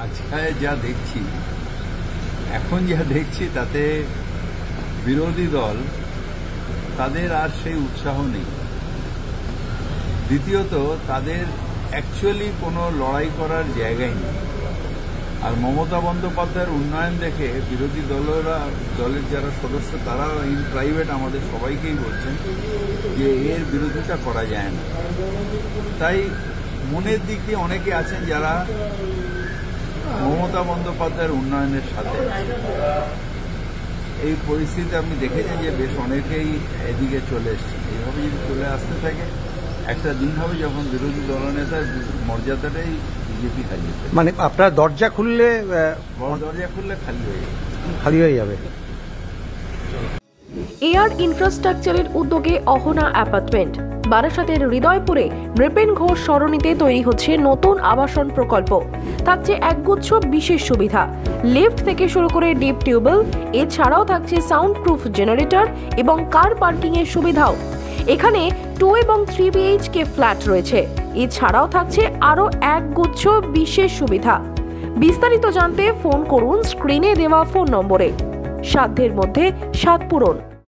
আজকে যা দেখছি, এখন যা দেখছি তাতে বিরোধী দল তাদের আর সেই উৎসাহ নেই। দ্বিতীয়ত, তাদের অ্যাকচুয়ালি কোনো লড়াই করার জায়গাই নেই। আর মমতা বন্দ্যোপাধ্যায়ের উন্নয়ন দেখে বিরোধী দলের যারা সদস্য তারা ইন প্রাইভেট আমাদের সবাইকেই বলছেন যে এর বিরোধিতা করা যায় না। তাই মনের দিক দিয়ে অনেকে আছেন যারা মমতা বন্দ্যোপাধ্যায়ের উন্নয়নের সাথে। এই পরিস্থিতি আপনি দেখেছেন যে বেশ অনেকেই এদিকে চলে এসছে। এইভাবে যদি চলে আসতে থাকে, একটা দিন হবে যখন বিরোধী দলনেতার মর্যাদাটাই বিজেপি হারিয়ে ফেলবে। মানে আপনার দরজা খুললে খালি হয়ে যাবে। এয়ার ইনফ্রাস্ট্রাকচারের উদ্যোগে অহনা অ্যাপার্টমেন্ট বারাসাতের হৃদয়পুরে নৃপেন ঘোষ সরণিতে তৈরি হচ্ছে নতুন আবাসন প্রকল্প। থাকছে একগুচ্ছ বিশেষ সুবিধা, লিফট থেকে শুরু করে ডিপ টিউবওয়েল, এছাড়াও থাকছে সাউন্ড প্রুফ জেনারেটর এবং কার পার্কিং এর সুবিধাও। এখানে 2 এবং 3 BHK ফ্ল্যাট রয়েছে। এছাড়াও থাকছে আরো একগুচ্ছ বিশেষ সুবিধা। বিস্তারিত জানতে ফোন করুন স্ক্রিনে দেওয়া ফোন নম্বরে। সাধ্যের মধ্যে স্বাদ পূরণ।